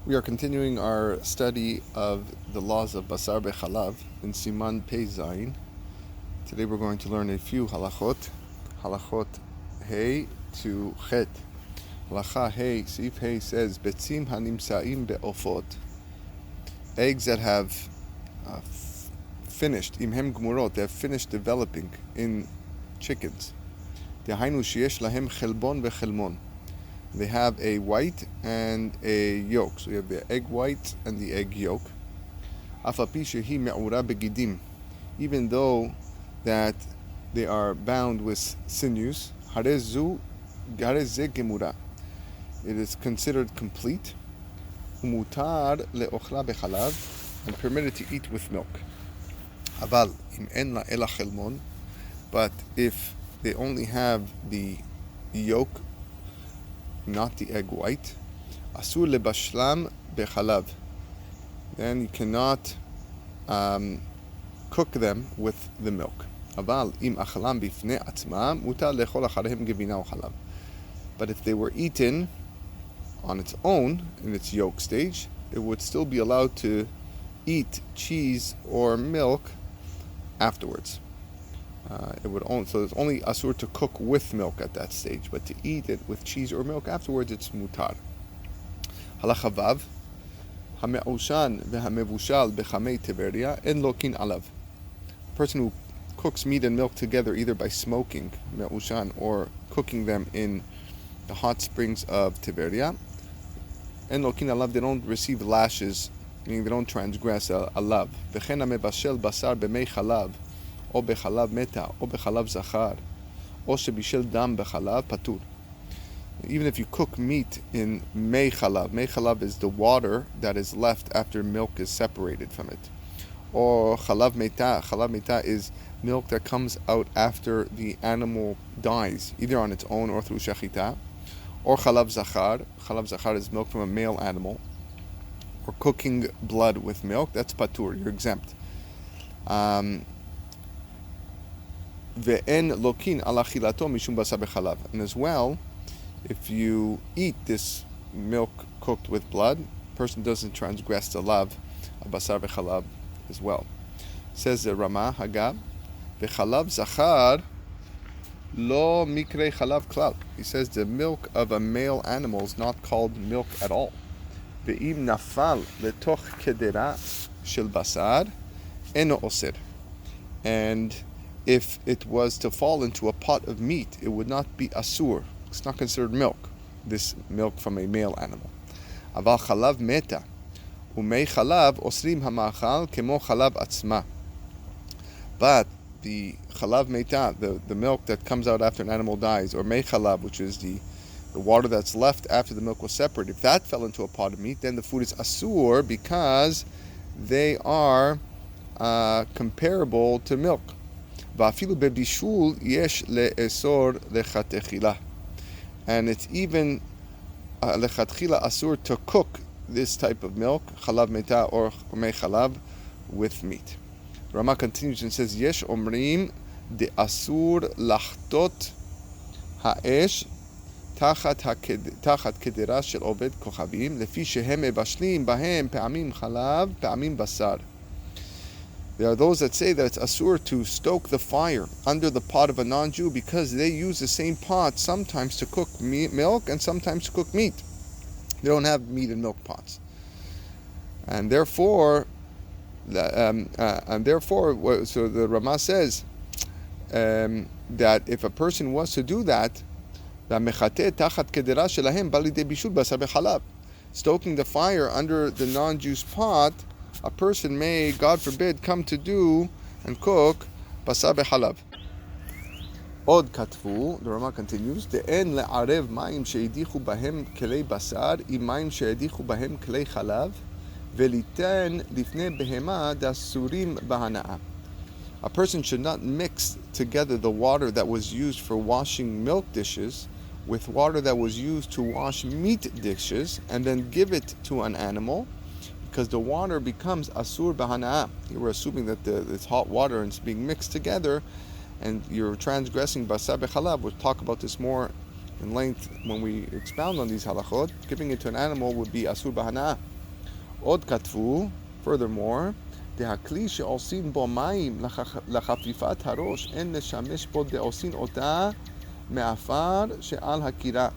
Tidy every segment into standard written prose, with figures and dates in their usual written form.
We are continuing our study of the laws of Basar BeHalav in Siman Pei Zayin. Today we're going to learn a few halachot. Halachot Hey to Chet. Halacha Hey, Sif Hey says, Betzim hanimsaim be'ofot. Eggs that have finished, imhem gmurot, they have finished developing in chickens. Dehainu sheyesh lahem chelbon ve'chelmon. They have a white and a yolk. So you have the egg white and the egg yolk. Even though that they are bound with sinews, it is considered complete. And permitted to eat with milk. But if they only have the yolk, not the egg white, asur lebashlam bechalav, then you cannot cook them with the milk. Aval im achalam bifnei atzma mutar lechol acharhem gevina uchalav. But if they were eaten on its own in its yolk stage, it would still be allowed to eat cheese or milk afterwards. So it's only asur to cook with milk at that stage, but to eat it with cheese or milk afterwards, it's mutar. Halacha vav, hame'ushan ve'hamevushal bechamei teveria en lokin alav. A person who cooks meat and milk together either by smoking me'ushan or cooking them in the hot springs of Tiberia, en lokin alav, they don't receive lashes, meaning they don't transgress alav. V'chen hamebashel basar b'mei chalav, או בחלב מתה, או בחלב זכר, או שבישל דם בחלב, פטור. Even if you cook meat in mei chalav is the water that is left after milk is separated from it. Or chalav meta is milk that comes out after the animal dies, either on its own or through shechita. Or chalav zachar is milk from a male animal. Or cooking blood with milk, that's patur, you're exempt. And as well, if you eat this milk cooked with blood, a person doesn't transgress the lav of basar bechalav as well. Says the Rama Hagab, v'chalav zachar lo mikre chalav klal. He says the milk of a male animal is not called milk at all. Ve'im nafal letoch kedera shel basar eno oser. And if it was to fall into a pot of meat, it would not be asur. It's not considered milk, this milk from a male animal. Aval chalav meta, umei chalav osrim hamachal kemo chalav atzma. But the chalav meta, the milk that comes out after an animal dies, or mei chalav, which is the water that's left after the milk was separated, if that fell into a pot of meat, then the food is asur because they are comparable to milk. ואפילו בבישול יש לאסור לכתחילה. And it's even לכתחילה asur to cook this type of milk, חלב מתה or מי חלב, with meat. Rama continues and says, יש אומרים דאסור לחטות האש תחת קדרה של עובד כוכבים, לפי שהם מבשלים בהם פעמים חלב, פעמים בשר. There are those that say that it's asur to stoke the fire under the pot of a non-Jew because they use the same pot sometimes to cook milk and sometimes to cook meat. They don't have meat and milk pots, and therefore, so the Rama says that if a person was to do that, stoking the fire under the non-Jew's pot, a person may, God forbid, come to do and cook basar BeHalav. Od katvu, the Rama continues, de'en le'arev mayim she'edichu bahem kelei basar im mayim she'edichu bahem kelei chalav ve'liten lifnei behema dasurim bahana'a. A person should not mix together the water that was used for washing milk dishes with water that was used to wash meat dishes and then give it to an animal, because the water becomes asur bahana'a. You were assuming that it's hot water and it's being mixed together, and you're transgressing basar BeHalav. We'll talk about this more in length when we expound on these halachot, giving it to an animal would be asur b'hana'ah. Od katvu, furthermore, דהכלי שעושים בו מים לחפיפת הראש אין לשמש בו דעושים אותה מעפר שעל הקירה.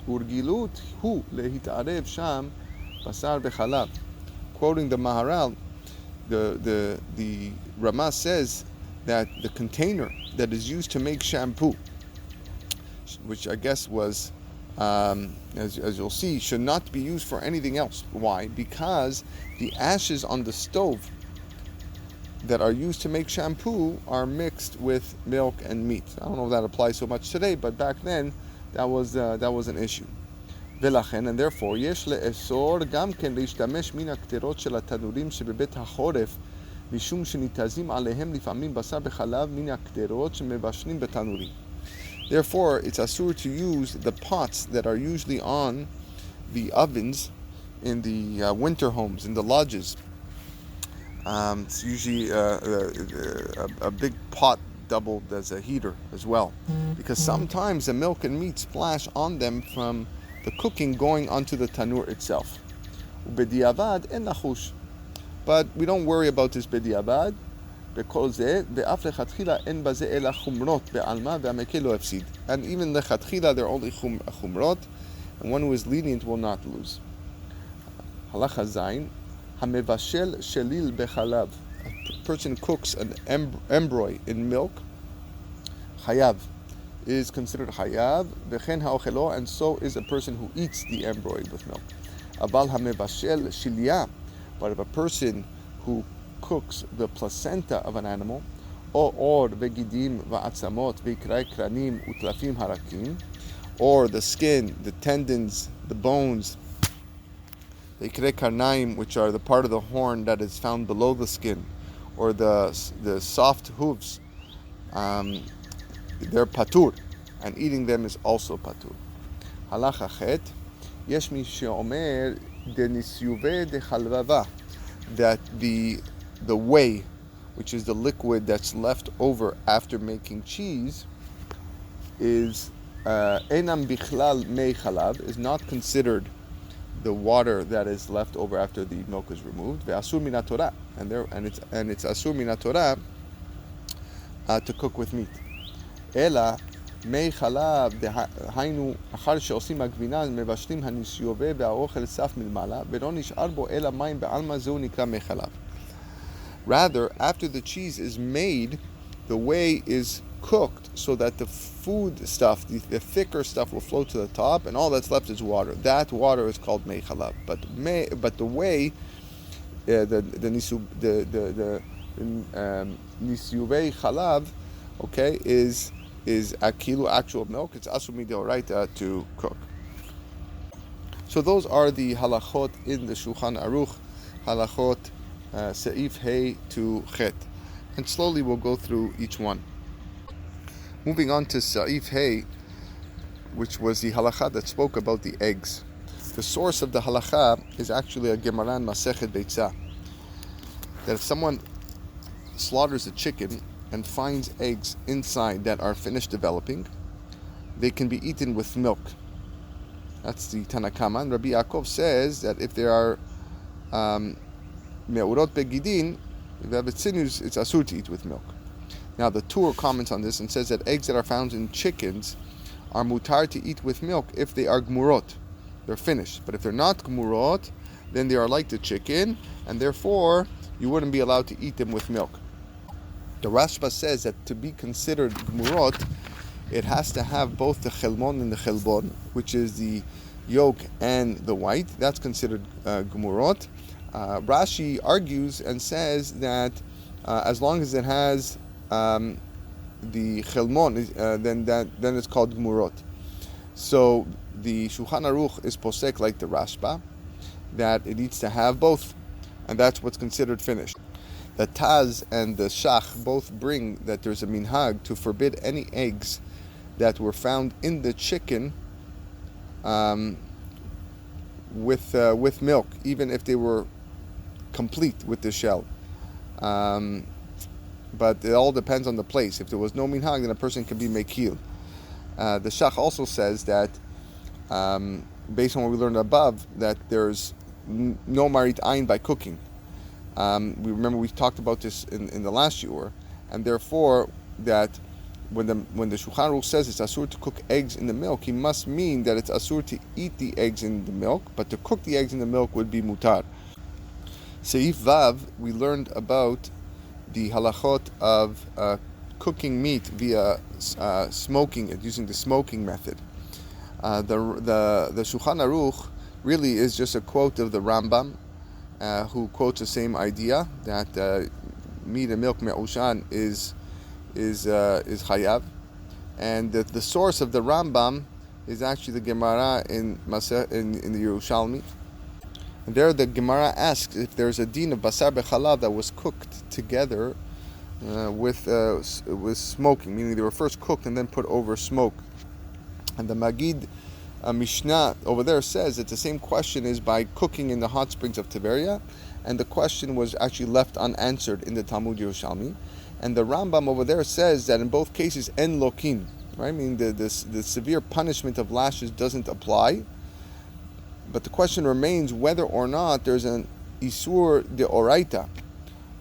ורגילות הוא להתערב שם בשר וחלב. Quoting the Maharal, the Rama says that the container that is used to make shampoo, which I guess was, as you'll see, should not be used for anything else. Why? Because the ashes on the stove that are used to make shampoo are mixed with milk and meat. I don't know if that applies so much today, but back then that was an issue. ולכן, and therefore, יש לאסור גם כן להשתמש מן הקטרות של התנורים שבבית החורף, משום שניתזים עליהם לפעמים בשר בחלב מן הקטרות שמבשלים בתנורים. Therefore, it's asur to use the pots that are usually on the ovens in the winter homes, in the lodges. It's usually a big pot doubled as a heater as well, because sometimes the milk and meat splash on them from the cooking going onto the tanur itself. B'diavad en lachush, but we don't worry about this b'diavad. בכל זה, ואף לכתחילה אין בזה אלא חומרות בעלמא והמקל לא הפסיד. And even לכתחילה there are only חומרות, and one who is lenient will not lose. הלכה זין, המבשל שליל בחלב. A person cooks an embryo in milk, חייב, is considered חייב, וכן האוכלו, and so is a person who eats the embryo with milk. אבל המבשל שליה, but if a person who cooks the placenta of an animal, or vegidim va'atzamot v'ikrai kranim utlafim harakim, or the skin, the tendons, the bones, v'ikrai karnaim, which are the part of the horn that is found below the skin, or the soft hooves, they're patur, and eating them is also patur. Halacha chet, yesh mi she'omer denisyuve dechalvava, that the whey, which is the liquid that's left over after making cheese, is enam bichlal mei chalav, is not considered the water that is left over after the milk is removed. Ve'asur min haTorah, and it's asur min haTorah to cook with meat. Ela mei chalav דהיינו אחר שעושים הגבינה מבשלים הניסיובה והאוכל סף מלמעלה ולא נשאר בו אלא מים בעלמא זהו נקרא מי חלב. Rather, after the cheese is made, the whey is cooked so that the food stuff, the thicker stuff, will float to the top, and all that's left is water. That water is called mei chalav. But the whey, the nisyuvei chalav, okay, is akilu, actual milk. It's asur midoraita to cook. So those are the halachot in the Shulchan Aruch, halachot Seif Hey to Chet, and slowly we'll go through each one. Moving on to Seif Hey, which was the halacha that spoke about the eggs. The source of the halacha is actually a Gemara in Masechet Beitzah, that if someone slaughters a chicken and finds eggs inside that are finished developing, they can be eaten with milk. That's the Tanakama. And Rabbi Yaakov says that if there are me'urot begidin, if you have sinews, it's asur to eat with milk. Now the Tur comments on this and says that eggs that are found in chickens are mutar to eat with milk if they are gmurot, they're finished. But if they're not gmurot, then they are like the chicken, and therefore you wouldn't be allowed to eat them with milk. The Rashba says that to be considered gmurot, it has to have both the chelmon and the chelbon, which is the yolk and the white. That's considered gmurot. Rashi argues and says that as long as it has the chelmon, then it's called gmurot. So the Shulchan Aruch is posek like the Rashba, that it needs to have both, and that's what's considered finished. The Taz and the Shach both bring that there's a minhag to forbid any eggs that were found in the chicken with milk, even if they were complete with the shell. But it all depends on the place. If there was no minhag, then a person can be mekil. The Shach also says that, based on what we learned above, that there's no marit ayin by cooking. We talked about this in the last shiur, and therefore that when the Shulchan Aruch says it's asur to cook eggs in the milk, he must mean that it's asur to eat the eggs in the milk, but to cook the eggs in the milk would be mutar. Seif Vav, we learned about the halachot of cooking meat via smoking it, using the smoking method. The Shulchan Aruch really is just a quote of the Rambam, who quotes the same idea that meat and milk me'ushan is chayav, and that the source of the Rambam is actually the Gemara in the Yerushalmi. And there the Gemara asks if there's a din of Basar BeHalav that was cooked together with smoking, meaning they were first cooked and then put over smoke. And the Magid Mishnah over there says that the same question is by cooking in the hot springs of Tiberia, and the question was actually left unanswered in the Talmud Yerushalmi. And the Rambam over there says that in both cases, en lokin, right? I mean, the severe punishment of lashes doesn't apply. But the question remains whether or not there's an isur de oraita,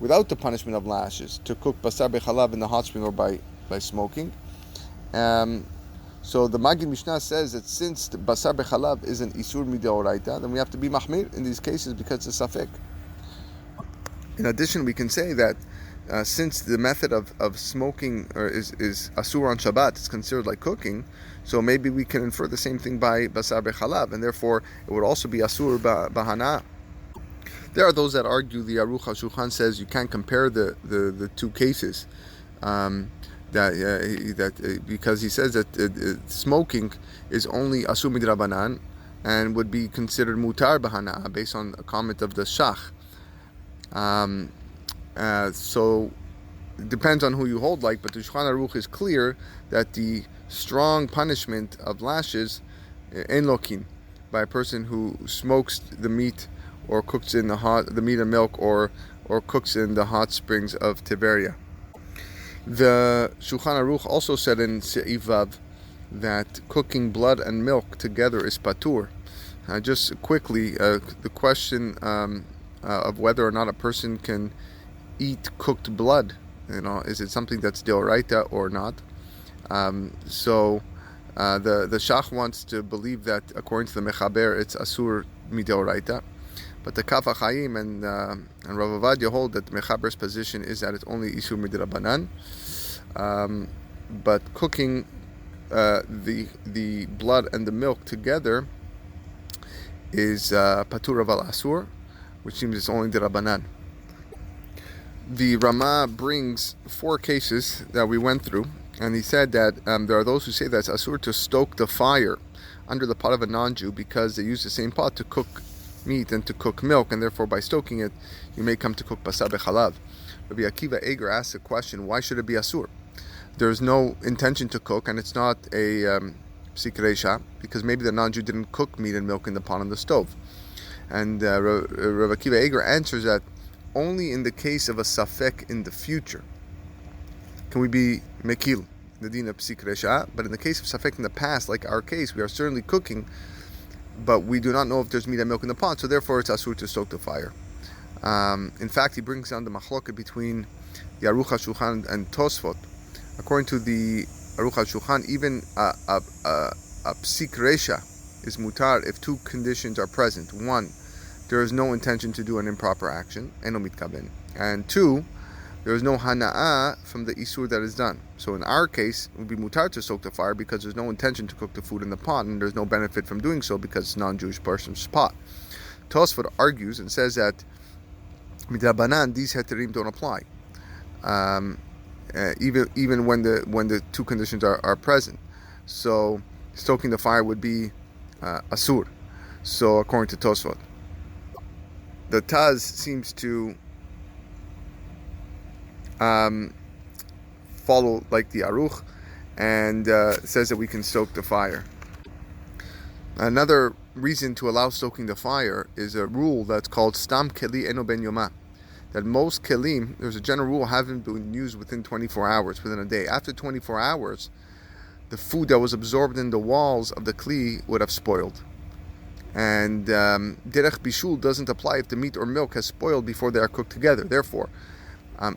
without the punishment of lashes, to cook basar BeHalav in the hot spring or by smoking. So the Magid Mishnah says that since the Basar BeHalav is an isur mideoraita, then we have to be mahmir in these cases because it's a safek. In addition, we can say that since the method of smoking is asur on Shabbat, it's considered like cooking, so maybe we can infer the same thing by Basar BeHalav, and therefore it would also be asur bahana. There are those that argue the Aruch HaShulchan says you can't compare the two cases. Because he says that smoking is only asur midrabanan and would be considered mutar bahana based on a comment of the Shach. So it depends on who you hold like, but the Shulchan Aruch is clear that the strong punishment of lashes en lokin by a person who smokes the meat or cooks in the meat and milk or cooks in the hot springs of Tiberia. The Shulchan Aruch also said in Seif Vav that cooking blood and milk together is patur. Just quickly, the question of whether or not a person can eat cooked blood, is it something that's deoraita or not? So the Shach wants to believe that according to the Mechaber it's asur mideoraita, but the Kaf HaChaim and Rav Ovadia hold that the Mechaber's position is that it's only isur midrabanan. But cooking the blood and the milk together is patur aval asur, which seems it's only derabanan. The Rama brings 4 cases that we went through, and he said that there are those who say that it's asur to stoke the fire under the pot of a non-Jew because they use the same pot to cook meat and to cook milk, and therefore by stoking it, you may come to cook basar BeHalav. Rabbi Akiva Eger asks the question, why should it be asur? There's no intention to cook, and it's not a psik reisha, because maybe the non-Jew didn't cook meat and milk in the pot on the stove. And Rabbi Akiva Eger answers that only in the case of a safek in the future can we be mekil, the din of psik reisha, but in the case of safek in the past, like our case, we are certainly cooking, but we do not know if there's meat and milk in the pot, so therefore it's asur to stoke the fire. In fact, he brings down the machloket between the Aruch HaShulchan and Tosfot. According to the Aruch HaShulchan, even a psik reisha is mutar if 2 conditions are present. 1, there is no intention to do an improper action, eno mitkaven, and 2, there is no hana'ah from the isur that is done. So in our case, it would be mutar to soak the fire because there's no intention to cook the food in the pot, and there's no benefit from doing so because it's non-Jewish person's pot. Tosfot argues and says that midrabanan, these heterim don't apply, even when the 2 conditions are present. So stoking the fire would be asur. So according to Tosfot, the Taz seems to follow like the Aruch and says that we can stoke the fire. Another reason to allow stoking the fire is a rule that's called stam keli eno ben yoma, that most kelim, there's a general rule, haven't been used within 24 hours, within a day. After 24 hours, the food that was absorbed in the walls of the kli would have spoiled. And derech bishul doesn't apply if the meat or milk has spoiled before they are cooked together. Therefore,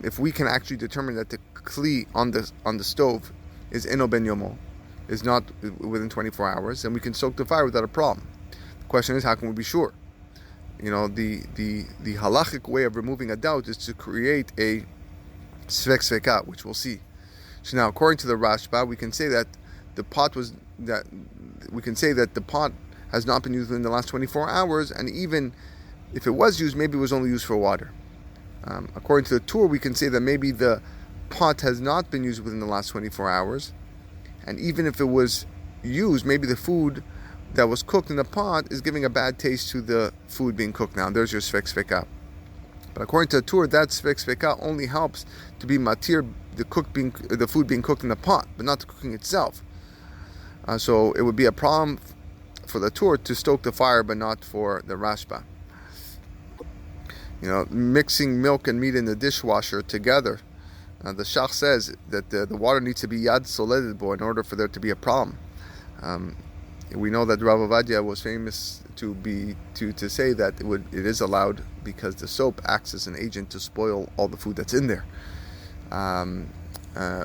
if we can actually determine that the kli on the stove is ino ben yomo, is not within 24 hours, then we can soak the fire without a problem. The question is, how can we be sure? The halachic way of removing a doubt is to create a svek sveka, which we'll see. So now, according to the Rashba, we can say that the pot has not been used within the last 24 hours, and even if it was used, maybe it was only used for water. According to the Tur, we can say that maybe the pot has not been used within the last 24 hours, and even if it was used, maybe the food that was cooked in the pot is giving a bad taste to the food being cooked now. There's your svek sveka. But according to the Tur, that svek sveka only helps to be matir, the food being cooked in the pot, but not the cooking itself. So it would be a problem for the Tur to stoke the fire, but not for the Rashba. Mixing milk and meat in the dishwasher together. The Shach says that the water needs to be yad soledbo in order for there to be a problem. We know that Rav Ovadia was famous to say that it is allowed because the soap acts as an agent to spoil all the food that's in there.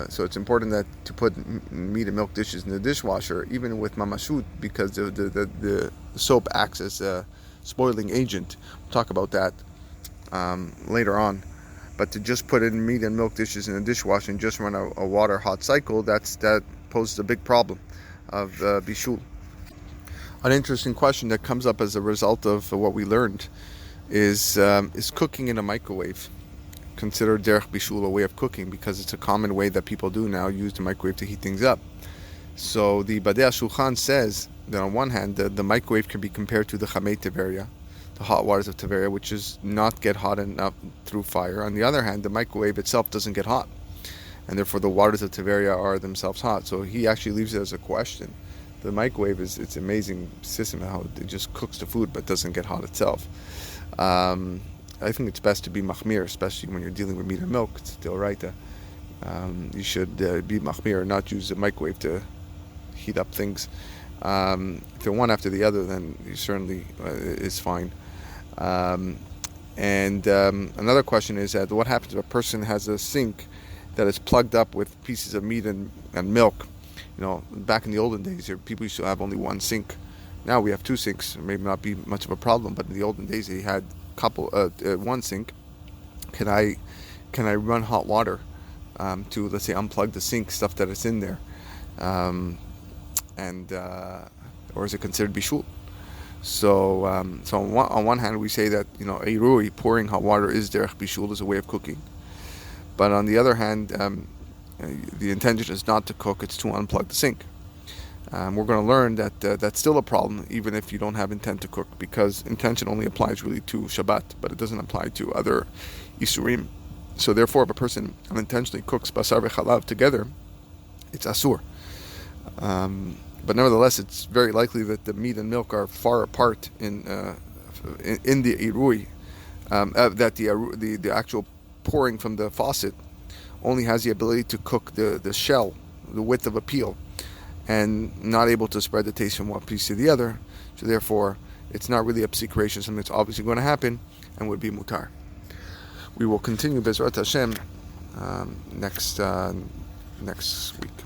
So it's important that to put meat and milk dishes in the dishwasher, even with mamashut, because the soap acts as a spoiling agent. We'll talk about that later on. But to just put in meat and milk dishes in the dishwasher and just run a water hot cycle, that poses a big problem of bishul. An interesting question that comes up as a result of what we learned is cooking in a microwave considered derech bishul, a way of cooking, because it's a common way that people do now, use the microwave to heat things up. So the Badei HaShulchan says that on one hand, the microwave can be compared to the chamei Tiberia, the hot waters of Tiberia, which is not get hot enough through fire. On the other hand, the microwave itself doesn't get hot, and therefore the waters of Tiberia are themselves hot. So he actually leaves it as a question. The microwave it's an amazing system how it just cooks the food but doesn't get hot itself. I think it's best to be machmir, especially when you're dealing with meat and milk. It's still right. You should be machmir and not use the microwave to heat up things. If they're one after the other, then you certainly is fine. Another question is that what happens if a person has a sink that is plugged up with pieces of meat and milk? Back in the olden days, people used to have only one sink. Now we have two sinks. It may not be much of a problem, but in the olden days they had one sink. Can I run hot water to, let's say, unplug the sink stuff that is in there, or is it considered bishul? So on one hand we say that eirui, pouring hot water, is derech bishul, is a way of cooking, but on the other hand, the intention is not to cook; it's to unplug the sink. We're going to learn that that's still a problem, even if you don't have intent to cook, because intention only applies really to Shabbat, but it doesn't apply to other Isurim. So therefore, if a person unintentionally cooks Basar BeHalav together, it's Asur. But nevertheless, it's very likely that the meat and milk are far apart in the Irui, that the actual pouring from the faucet only has the ability to cook the shell, the width of a peel, and not able to spread the taste from one piece to the other. So therefore, it's not really a psik ratio, something that's obviously going to happen and would be mutar. We will continue Bezrat Hashem next week.